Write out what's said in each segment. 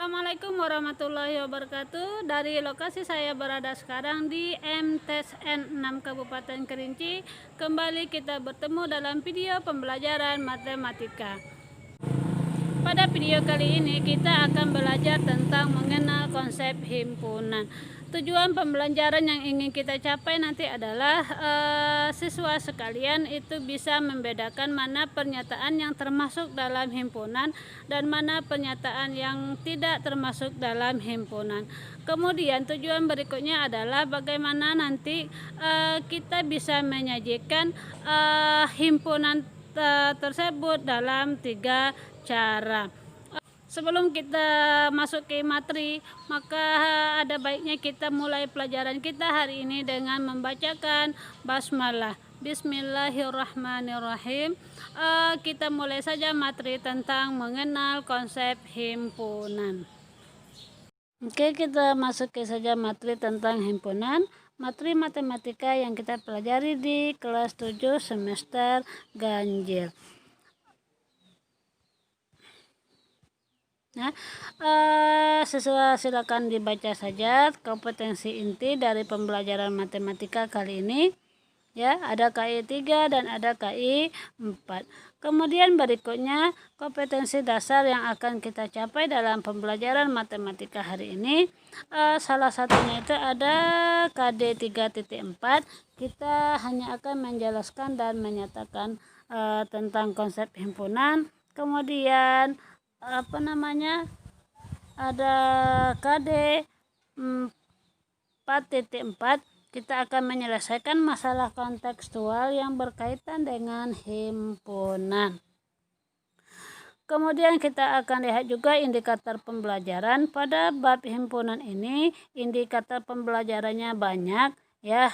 Assalamualaikum warahmatullahi wabarakatuh. Dari lokasi saya berada sekarang di MTSN 6 Kabupaten Kerinci. Kembali kita bertemu dalam video pembelajaran matematika. Pada video kali ini kita akan belajar tentang mengenal konsep himpunan. Tujuan pembelajaran yang ingin kita capai nanti adalah siswa sekalian itu bisa membedakan mana pernyataan yang termasuk dalam himpunan dan mana pernyataan yang tidak termasuk dalam himpunan. Kemudian tujuan berikutnya adalah bagaimana nanti kita bisa menyajikan himpunan tersebut dalam 3 cara. Sebelum kita masuk ke materi, maka ada baiknya kita mulai pelajaran kita hari ini dengan membacakan basmalah. Bismillahirrahmanirrahim. Kita mulai saja materi tentang mengenal konsep himpunan. Oke, kita masuk ke saja materi tentang himpunan. Materi matematika yang kita pelajari di kelas 7 semester ganjil. Nah, siswa silakan dibaca saja kompetensi inti dari pembelajaran matematika kali ini. Ya, ada KI 3 dan ada KI 4. Kemudian berikutnya kompetensi dasar yang akan kita capai dalam pembelajaran matematika hari ini. Salah satunya itu ada KD 3.4. Kita hanya akan menjelaskan dan menyatakan tentang konsep himpunan. Kemudian ada KD 4.4, kita akan menyelesaikan masalah kontekstual yang berkaitan dengan himpunan. Kemudian kita akan lihat juga indikator pembelajaran. Pada bab himpunan ini indikator pembelajarannya banyak ya.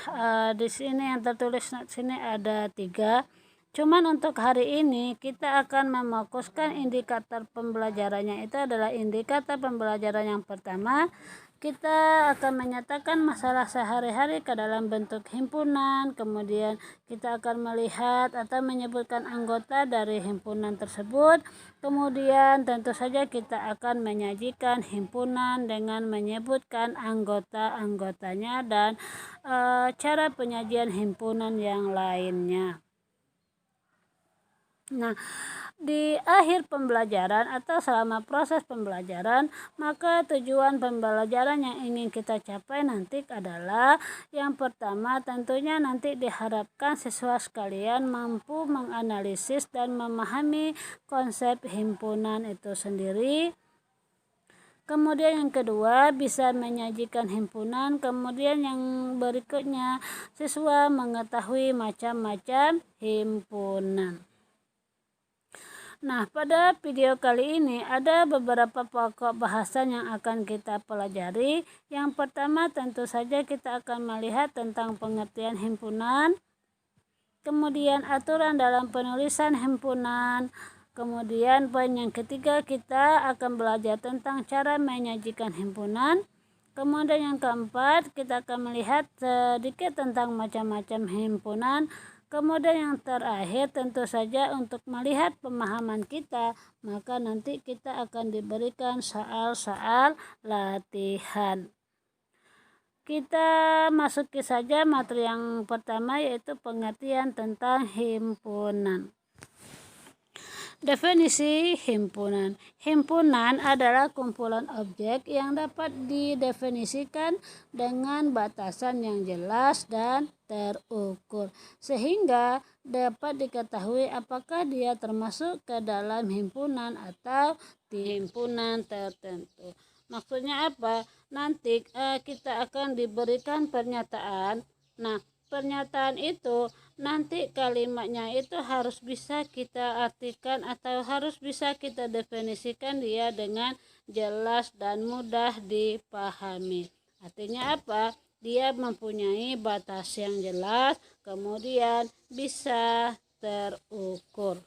Di sini yang tertulis sini ada 3. Cuman untuk hari ini kita akan memfokuskan indikator pembelajarannya itu adalah indikator pembelajaran yang pertama. Kita akan menyatakan masalah sehari-hari ke dalam bentuk himpunan. Kemudian kita akan melihat atau menyebutkan anggota dari himpunan tersebut. Kemudian tentu saja kita akan menyajikan himpunan dengan menyebutkan anggota-anggotanya dan cara penyajian himpunan yang lainnya. Nah, di akhir pembelajaran atau selama proses pembelajaran, maka tujuan pembelajaran yang ingin kita capai nanti adalah yang pertama tentunya nanti diharapkan siswa sekalian mampu menganalisis dan memahami konsep himpunan itu sendiri. Kemudian yang kedua bisa menyajikan himpunan. Kemudian yang berikutnya siswa mengetahui macam-macam himpunan. Nah, pada video kali ini ada beberapa pokok bahasan yang akan kita pelajari. Yang pertama tentu saja kita akan melihat tentang pengertian himpunan, kemudian aturan dalam penulisan himpunan, kemudian poin yang ketiga kita akan belajar tentang cara menyajikan himpunan, kemudian yang keempat kita akan melihat sedikit tentang macam-macam himpunan. Kemudian yang terakhir tentu saja untuk melihat pemahaman kita, maka nanti kita akan diberikan soal-soal latihan. Kita masuki saja materi yang pertama yaitu pengertian tentang himpunan. Definisi himpunan. Himpunan adalah kumpulan objek yang dapat didefinisikan dengan batasan yang jelas dan terukur, sehingga dapat diketahui apakah dia termasuk ke dalam himpunan atau di himpunan tertentu. Maksudnya apa? Nanti kita akan diberikan pernyataan. Nah, pernyataan itu nanti kalimatnya itu harus bisa kita artikan atau harus bisa kita definisikan dia dengan jelas dan mudah dipahami. Artinya apa? Dia mempunyai batas yang jelas, kemudian bisa terukur.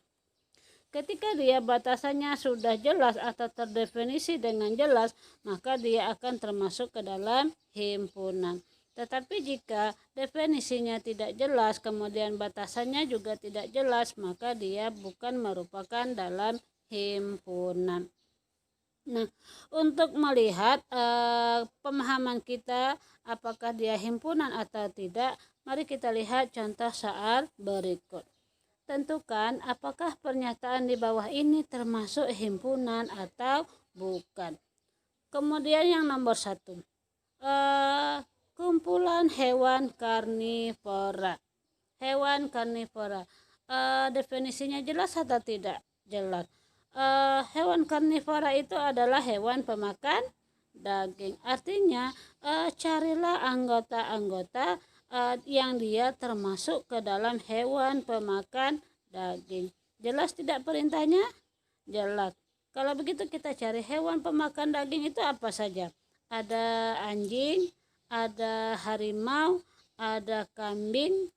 Ketika dia batasannya sudah jelas atau terdefinisi dengan jelas, maka dia akan termasuk ke dalam himpunan. Tetapi jika definisinya tidak jelas, kemudian batasannya juga tidak jelas, maka dia bukan merupakan dalam himpunan. Nah, untuk melihat pemahaman kita apakah dia himpunan atau tidak, mari kita lihat contoh soal berikut. Tentukan apakah pernyataan di bawah ini termasuk himpunan atau bukan. Kemudian yang nomor 1, kumpulan hewan karnivora. Hewan karnivora, definisinya jelas atau tidak? Jelas. Hewan karnivora itu adalah hewan pemakan daging. Artinya carilah anggota-anggota yang dia termasuk ke dalam hewan pemakan daging. Jelas tidak perintahnya? Jelas. Kalau begitu kita cari hewan pemakan daging itu apa saja? Ada anjing, ada harimau, ada kambing,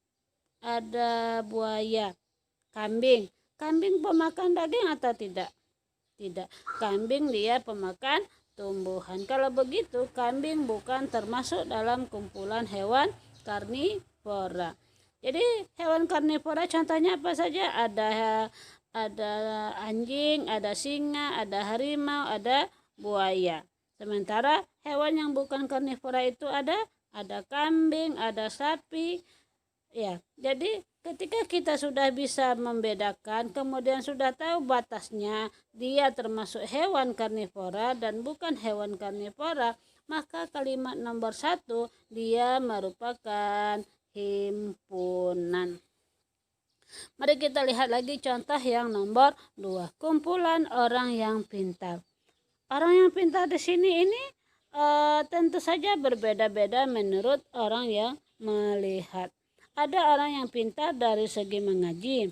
ada buaya. Kambing pemakan daging atau tidak? Tidak. Kambing dia pemakan tumbuhan. Kalau begitu kambing bukan termasuk dalam kumpulan hewan karnivora. Jadi hewan karnivora contohnya apa saja? Ada anjing, ada singa, ada harimau, ada buaya. Sementara hewan yang bukan karnivora itu ada kambing, ada sapi. Ya, jadi ketika kita sudah bisa membedakan, kemudian sudah tahu batasnya, dia termasuk hewan karnivora dan bukan hewan karnivora, maka kalimat nomor 1 dia merupakan himpunan. Mari kita lihat lagi contoh yang nomor 2, kumpulan orang yang pintar. Orang yang pintar di sini ini tentu saja berbeda-beda menurut orang yang melihat. Ada orang yang pintar dari segi mengaji,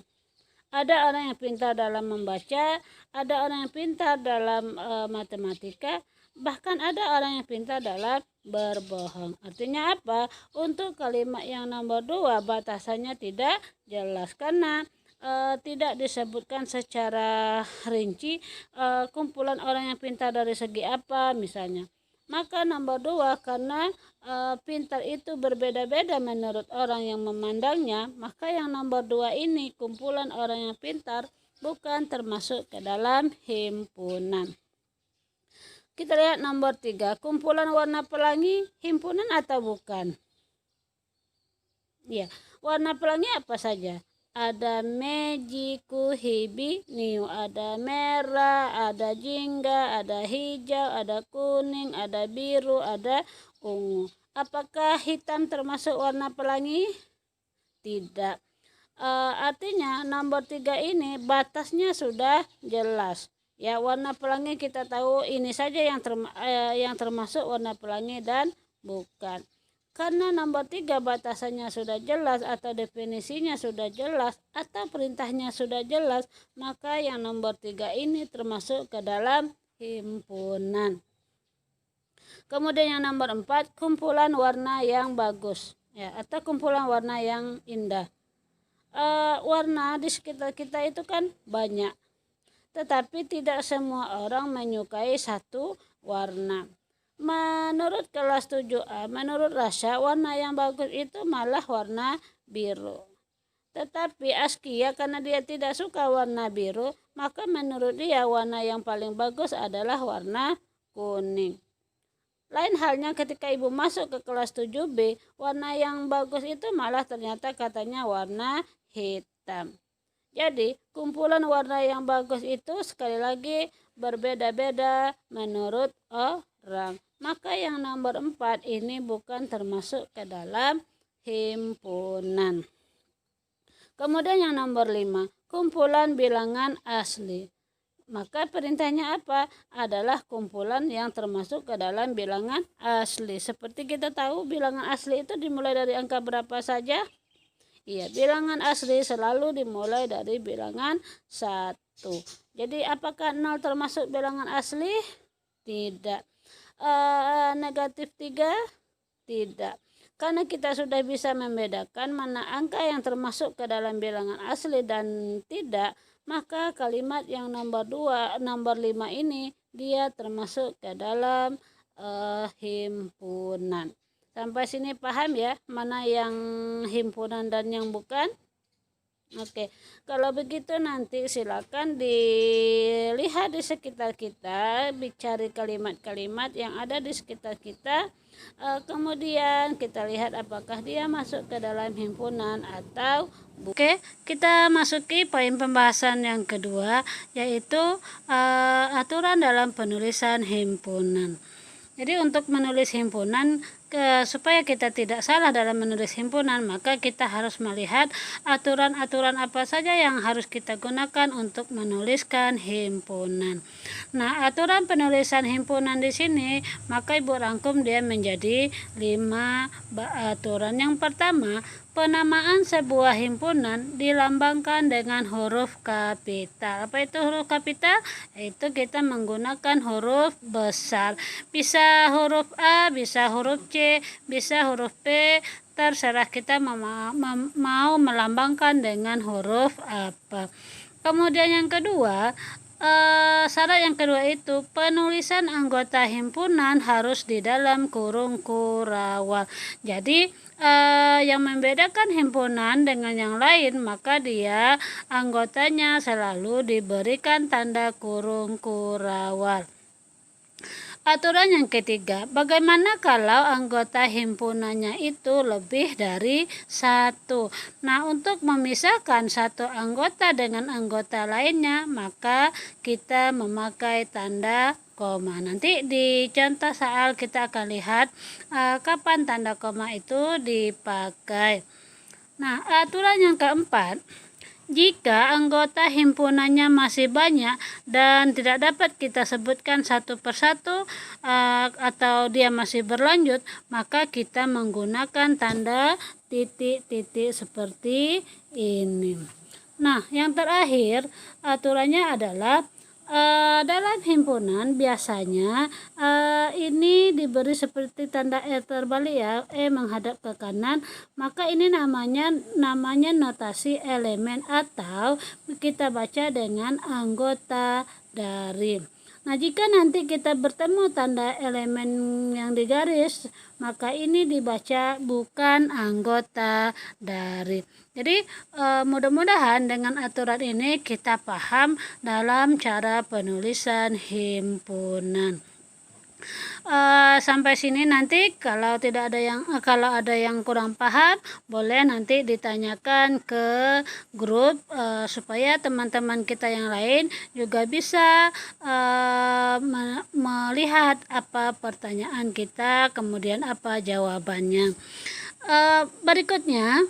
ada orang yang pintar dalam membaca, ada orang yang pintar dalam matematika, bahkan ada orang yang pintar dalam berbohong. Artinya apa? Untuk kalimat yang nomor 2 batasannya tidak jelas karena tidak disebutkan secara rinci kumpulan orang yang pintar dari segi apa misalnya. Maka nomor 2 karena pintar itu berbeda-beda menurut orang yang memandangnya, maka yang nomor 2 ini kumpulan orang yang pintar bukan termasuk ke dalam himpunan. Kita lihat nomor 3, kumpulan warna pelangi himpunan atau bukan? Ya, warna pelangi apa saja? Ada mejiku, hibi, niu, ada merah, ada jingga, ada hijau, ada kuning, ada biru, ada ungu. Apakah hitam termasuk warna pelangi? Tidak. Artinya nomor 3 ini batasnya sudah jelas. Ya, warna pelangi kita tahu ini saja yang termasuk warna pelangi dan bukan. Karena nomor 3 batasannya sudah jelas atau definisinya sudah jelas atau perintahnya sudah jelas, maka yang nomor 3 ini termasuk ke dalam himpunan. Kemudian yang nomor 4, kumpulan warna yang bagus, ya, atau kumpulan warna yang indah. Warna di sekitar kita itu kan banyak, tetapi tidak semua orang menyukai satu warna. Menurut kelas 7A, menurut Rasya, warna yang bagus itu malah warna biru. Tetapi Askia karena dia tidak suka warna biru, maka menurut dia warna yang paling bagus adalah warna kuning. Lain halnya ketika ibu masuk ke kelas 7B, warna yang bagus itu malah ternyata katanya warna hitam. Jadi kumpulan warna yang bagus itu sekali lagi berbeda-beda menurut orang. Maka yang nomor 4 ini bukan termasuk ke dalam himpunan. Kemudian yang nomor 5, kumpulan bilangan asli. Maka perintahnya apa? Adalah kumpulan yang termasuk ke dalam bilangan asli. Seperti kita tahu bilangan asli itu dimulai dari angka berapa saja? Iya, bilangan asli selalu dimulai dari bilangan 1. Jadi apakah 0 termasuk bilangan asli? Tidak. Negatif 3? Tidak. Karena kita sudah bisa membedakan mana angka yang termasuk ke dalam bilangan asli dan tidak, maka kalimat yang nomor 5 ini dia termasuk ke dalam himpunan. Sampai sini paham ya mana yang himpunan dan yang bukan? Oke, kalau begitu nanti silakan dilihat di sekitar kita, cari kalimat-kalimat yang ada di sekitar kita. Kemudian kita lihat apakah dia masuk ke dalam himpunan atau bukan. Oke, kita masuki poin pembahasan yang kedua, yaitu aturan dalam penulisan himpunan. Jadi untuk menulis himpunan, supaya kita tidak salah dalam menulis himpunan, maka kita harus melihat aturan-aturan apa saja yang harus kita gunakan untuk menuliskan himpunan. Nah, aturan penulisan himpunan di sini, maka Ibu rangkum dia menjadi 5 aturan. Yang pertama, penamaan sebuah himpunan dilambangkan dengan huruf kapital. Apa itu huruf kapital? Itu kita menggunakan huruf besar. Bisa huruf A, bisa huruf C, bisa huruf P, terserah kita mau melambangkan dengan huruf apa. Kemudian yang kedua, syarat yang kedua itu penulisan anggota himpunan harus di dalam kurung kurawal. Jadi yang membedakan himpunan dengan yang lain, maka dia anggotanya selalu diberikan tanda kurung kurawal. Aturan yang ketiga, bagaimana kalau anggota himpunannya itu lebih dari satu? Nah, untuk memisahkan satu anggota dengan anggota lainnya, maka kita memakai tanda koma. Nanti di contoh soal kita akan lihat kapan tanda koma itu dipakai. Nah, aturan yang keempat, jika anggota himpunannya masih banyak dan tidak dapat kita sebutkan satu persatu atau dia masih berlanjut, maka kita menggunakan tanda titik-titik seperti ini. Nah, yang terakhir aturannya adalah dalam himpunan biasanya ini diberi seperti tanda terbalik ya, menghadap ke kanan, maka ini namanya notasi elemen atau kita baca dengan anggota dari. Nah, jika nanti kita bertemu tanda elemen yang digaris, maka ini dibaca bukan anggota dari. Jadi mudah-mudahan dengan aturan ini kita paham dalam cara penulisan himpunan. Sampai sini nanti kalau ada yang kurang paham, boleh nanti ditanyakan ke grup supaya teman-teman kita yang lain juga bisa melihat apa pertanyaan kita, kemudian apa jawabannya. Berikutnya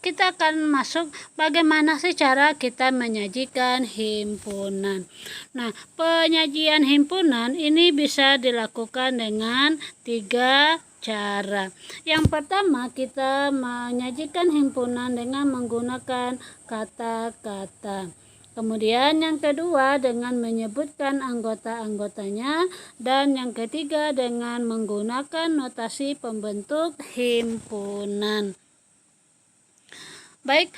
kita akan masuk bagaimana sih cara kita menyajikan himpunan. Nah, penyajian himpunan ini bisa dilakukan dengan 3 cara. Yang pertama, kita menyajikan himpunan dengan menggunakan kata-kata. Kemudian yang kedua dengan menyebutkan anggota-anggotanya, dan yang ketiga dengan menggunakan notasi pembentuk himpunan. Baik,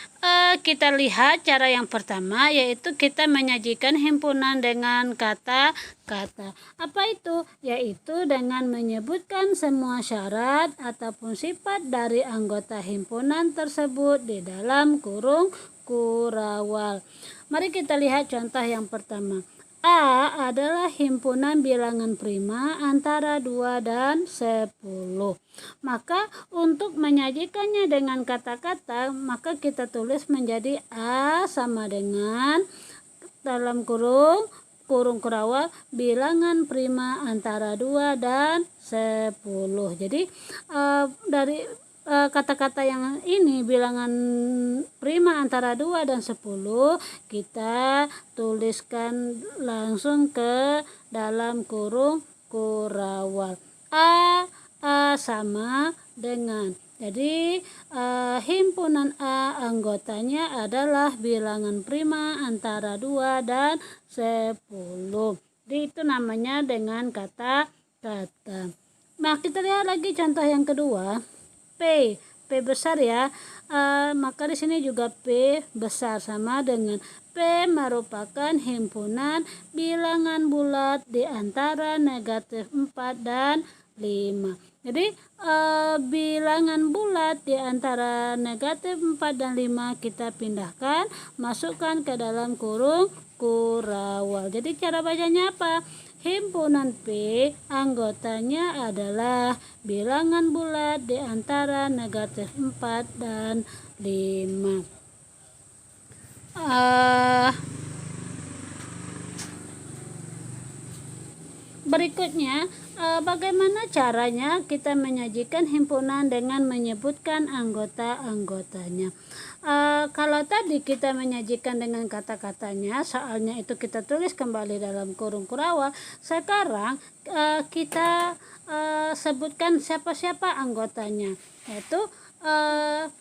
kita lihat cara yang pertama, yaitu kita menyajikan himpunan dengan kata-kata. Apa itu? Yaitu dengan menyebutkan semua syarat ataupun sifat dari anggota himpunan tersebut di dalam kurung kurawal. Mari kita lihat contoh yang pertama. A adalah himpunan bilangan prima antara 2 dan 10. Maka untuk menyajikannya dengan kata-kata, maka kita tulis menjadi A sama dengan dalam kurung kurawal bilangan prima antara 2 dan 10. Jadi dari kata-kata yang ini bilangan prima antara 2 dan 10 kita tuliskan langsung ke dalam kurung kurawal. A sama dengan. Jadi himpunan A anggotanya adalah bilangan prima antara 2 dan 10. Jadi itu namanya dengan kata-kata. Nah, kita lihat lagi contoh yang kedua. P besar ya, maka di sini juga P besar sama dengan P merupakan himpunan bilangan bulat di antara -4 dan 5. Jadi bilangan bulat di antara negatif 4 dan 5 kita pindahkan, masukkan ke dalam kurung kurawal. Jadi cara bacanya apa? Himpunan P anggotanya adalah bilangan bulat di antara negatif 4 dan 5. Berikutnya, bagaimana caranya kita menyajikan himpunan dengan menyebutkan anggota-anggotanya. Kalau tadi kita menyajikan dengan kata-katanya, soalnya itu kita tulis kembali dalam kurung kurawal. Sekarang kita sebutkan siapa-siapa anggotanya, yaitu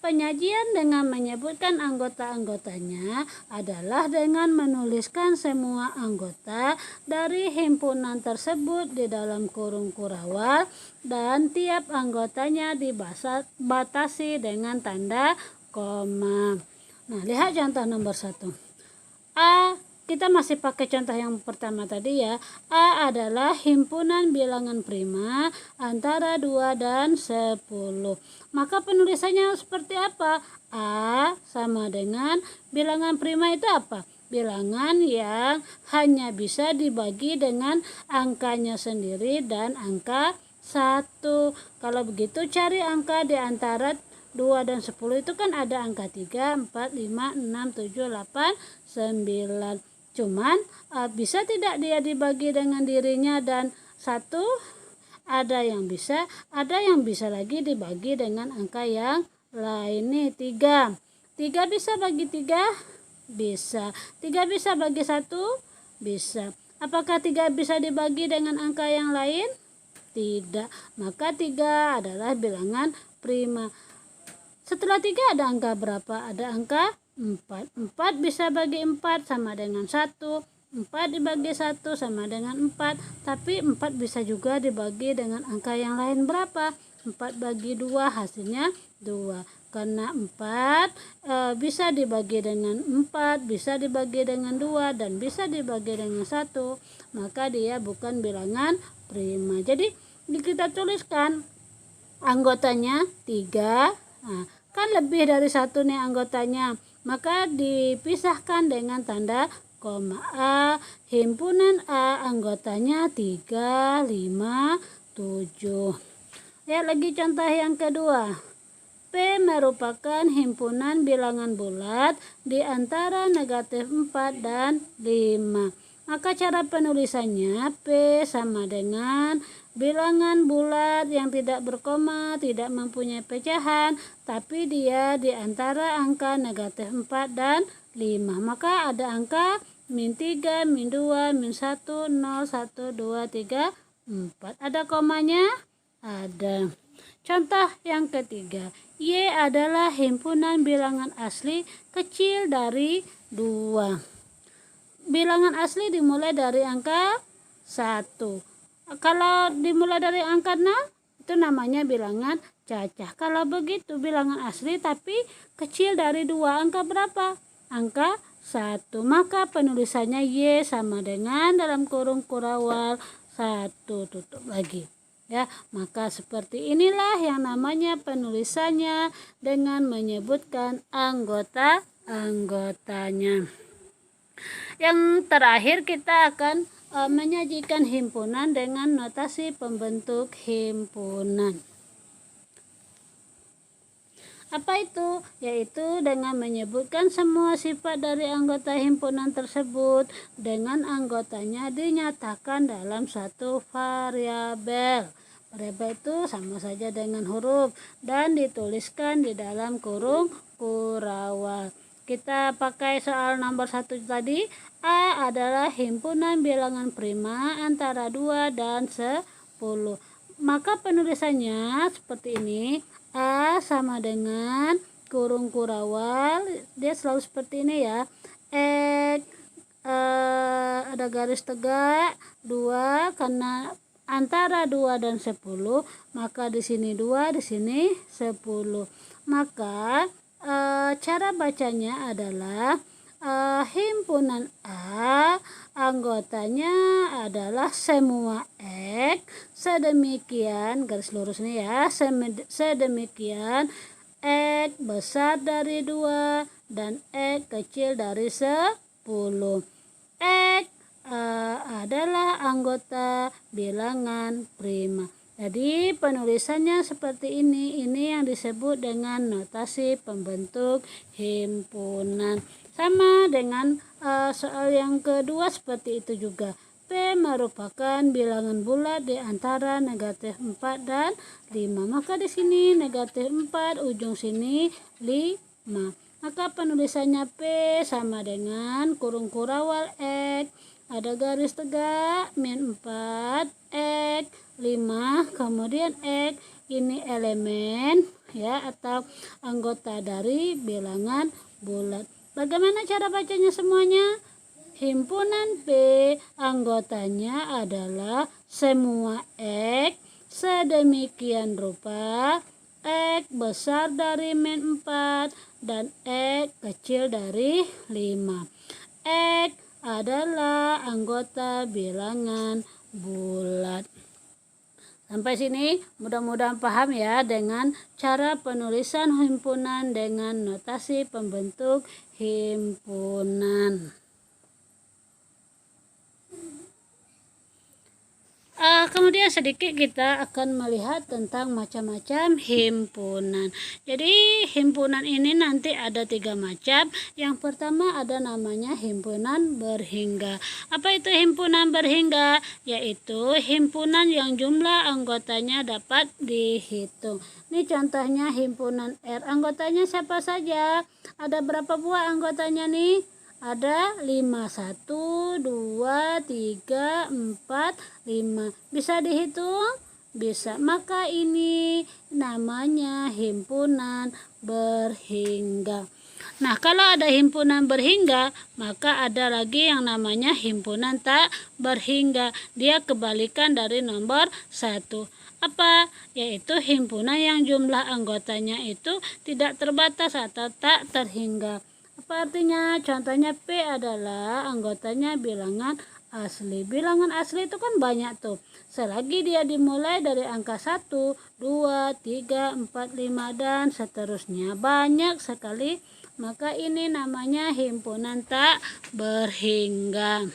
penyajian dengan menyebutkan anggota-anggotanya adalah dengan menuliskan semua anggota dari himpunan tersebut di dalam kurung kurawal dan tiap anggotanya dibatasi dengan tanda koma. Nah, lihat contoh nomor 1. Kita masih pakai contoh yang pertama tadi ya. A adalah himpunan bilangan prima antara 2 dan 10. Maka penulisannya seperti apa? A sama dengan bilangan prima itu apa? Bilangan yang hanya bisa dibagi dengan angkanya sendiri dan angka 1. Kalau begitu cari angka di antara 2 dan 10 itu kan ada angka 3, 4, 5, 6, 7, 8, 9. Cuman bisa tidak dia dibagi dengan dirinya dan 1? Ada yang bisa lagi dibagi dengan angka yang lain nih, 3. 3 bisa bagi 3? Bisa. 3 bisa bagi 1? Bisa. Apakah 3 bisa dibagi dengan angka yang lain? Tidak. Maka 3 adalah bilangan prima. Setelah 3 ada angka berapa? Ada angka 4. 4 bisa bagi 4 sama dengan 1. 4 dibagi 1 sama dengan 4. Tapi 4 bisa juga dibagi dengan angka yang lain berapa? 4 bagi 2 hasilnya 2. Karena 4 bisa dibagi dengan 4, bisa dibagi dengan 2, dan bisa dibagi dengan 1. Maka dia bukan bilangan prima. Jadi kita tuliskan anggotanya 3. Nah, kan lebih dari 1 nih anggotanya. Maka dipisahkan dengan tanda koma. Himpunan A anggotanya 3, 5, 7. Lihat lagi contoh yang kedua. P merupakan himpunan bilangan bulat di antara negatif 4 dan 5. Maka cara penulisannya P sama dengan bilangan bulat yang tidak berkoma, tidak mempunyai pecahan, tapi dia di antara angka negatif 4 dan 5. Maka ada angka min 3, min 2, min 1, 0, 1, 2, 3, 4. Ada komanya? Ada. Contoh yang ketiga. Y adalah himpunan bilangan asli kecil dari 2. Bilangan asli dimulai dari angka 1. Kalau dimulai dari angka 0, itu namanya bilangan cacah. Kalau begitu bilangan asli tapi kecil dari 2, angka berapa? Angka 1. Maka penulisannya Y sama dengan dalam kurung kurawal 1, tutup lagi. Ya, maka seperti inilah yang namanya penulisannya dengan menyebutkan anggota-anggotanya. Yang terakhir kita akan menyajikan himpunan dengan notasi pembentuk himpunan. Apa itu? Yaitu dengan menyebutkan semua sifat dari anggota himpunan tersebut dengan anggotanya dinyatakan dalam satu variabel. Variabel itu sama saja dengan huruf dan dituliskan di dalam kurung kurawal. Kita pakai soal nomor 1 tadi. A adalah himpunan bilangan prima antara 2 dan 10. Maka penulisannya seperti ini. A sama dengan kurung kurawal. Dia selalu seperti ini ya. Ada garis tegak 2 karena antara 2 dan 10. Maka di sini 2, di sini 10. Maka cara bacanya adalah Himpunan A anggotanya adalah semua X, sedemikian garis lurus ini ya, sedemikian X besar dari 2 dan X kecil dari 10. X adalah anggota bilangan prima. Jadi penulisannya seperti ini yang disebut dengan notasi pembentuk himpunan. Sama dengan soal yang kedua seperti itu juga. P merupakan bilangan bulat di antara negatif 4 dan 5. Maka di sini negatif 4, ujung sini 5. Maka penulisannya P sama dengan kurung kurawal X, ada garis tegak, min 4, X, 5, kemudian X, ini elemen ya atau anggota dari bilangan bulat. Bagaimana cara bacanya semuanya? Himpunan P anggotanya adalah semua X sedemikian rupa X besar dari min 4 dan X kecil dari 5. X adalah anggota bilangan bulat. Sampai sini mudah-mudahan paham ya dengan cara penulisan himpunan dengan notasi pembentuk himpunan. Kemudian sedikit kita akan melihat tentang macam-macam himpunan. Jadi himpunan ini nanti ada 3 macam. Yang pertama ada namanya himpunan berhingga. Apa itu himpunan berhingga? Yaitu himpunan yang jumlah anggotanya dapat dihitung. Ini contohnya himpunan R. Anggotanya siapa saja? Ada berapa buah anggotanya nih? Ada 5, 1, 2, 3, 4, 5. Bisa dihitung? Bisa. Maka ini namanya himpunan berhingga. Nah, kalau ada himpunan berhingga, maka ada lagi yang namanya himpunan tak berhingga. Dia kebalikan dari nomor 1. Apa? Yaitu himpunan yang jumlah anggotanya itu tidak terbatas atau tak terhingga. Apa artinya? Contohnya P adalah anggotanya bilangan asli. Bilangan asli itu kan banyak tuh. Selagi dia dimulai dari angka 1, 2, 3, 4, 5 dan seterusnya. Banyak sekali. Maka ini namanya himpunan tak berhingga.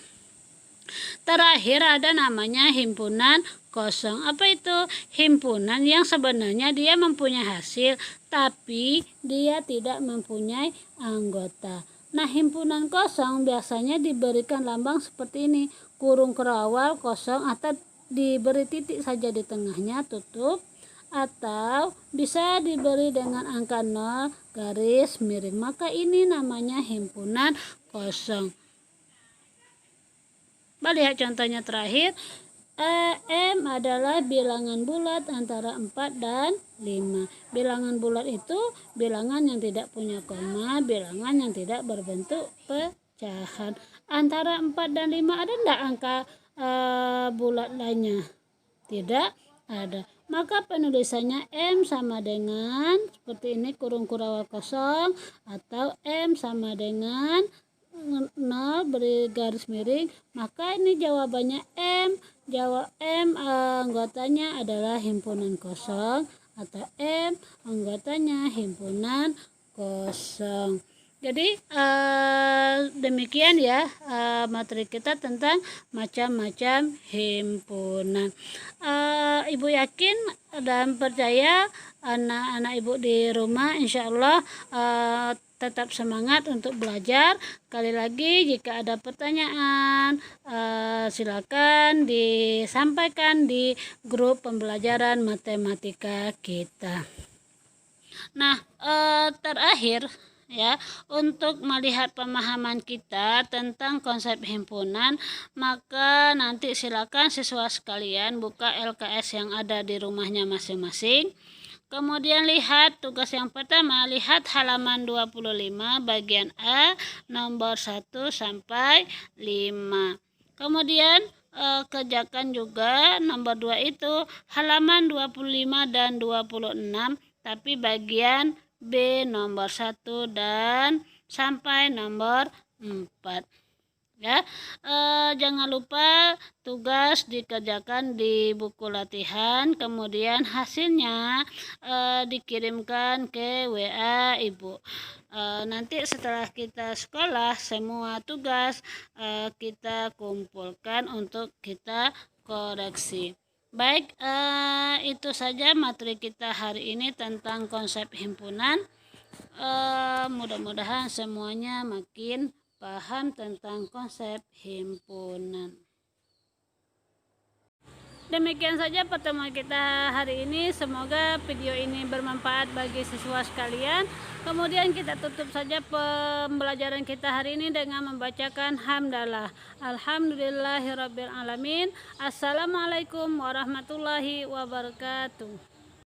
Terakhir ada namanya himpunan kosong. Apa itu? Himpunan yang sebenarnya dia mempunyai hasil, tapi dia tidak mempunyai anggota. Nah, himpunan kosong biasanya diberikan lambang seperti ini, kurung kerawal kosong atau diberi titik saja di tengahnya, tutup, atau bisa diberi dengan angka 0 garis miring. Maka ini namanya himpunan kosong. Lihat contohnya terakhir. M adalah bilangan bulat antara 4 dan 5. Bilangan bulat itu bilangan yang tidak punya koma, bilangan yang tidak berbentuk pecahan. Antara 4 dan 5 ada enggak angka bulat lainnya? Tidak ada. Maka penulisannya M sama dengan seperti ini, kurung kurawal kosong, atau M sama dengan 0 beri garis miring. Maka ini jawabannya M. Jawab M anggotanya adalah himpunan kosong, atau M anggotanya himpunan kosong. Jadi demikian ya materi kita tentang macam-macam himpunan. Ibu yakin dan percaya anak-anak ibu di rumah insya Allah tetap semangat untuk belajar. Kali lagi jika ada pertanyaan silakan disampaikan di grup pembelajaran matematika kita. Nah, terakhir ya, untuk melihat pemahaman kita tentang konsep himpunan, maka nanti silakan siswa sekalian buka LKS yang ada di rumahnya masing-masing. Kemudian lihat tugas yang pertama, lihat halaman 25 bagian A nomor 1 sampai 5. Kemudian kerjakan juga nomor 2 itu halaman 25 dan 26 tapi bagian B nomor 1 dan sampai nomor 4. 4. Ya, jangan lupa tugas dikerjakan di buku latihan, kemudian hasilnya dikirimkan ke WA Ibu. Nanti setelah kita sekolah, semua tugas kita kumpulkan untuk kita koreksi. Baik, itu saja materi kita hari ini tentang konsep himpunan. Mudah-mudahan semuanya makin paham tentang konsep himpunan. Demikian saja pertemuan kita hari ini. Semoga video ini bermanfaat bagi siswa sekalian. Kemudian kita tutup saja pembelajaran kita hari ini dengan membacakan hamdalah. Alhamdulillahirabbil alamin. Assalamualaikum warahmatullahi wabarakatuh.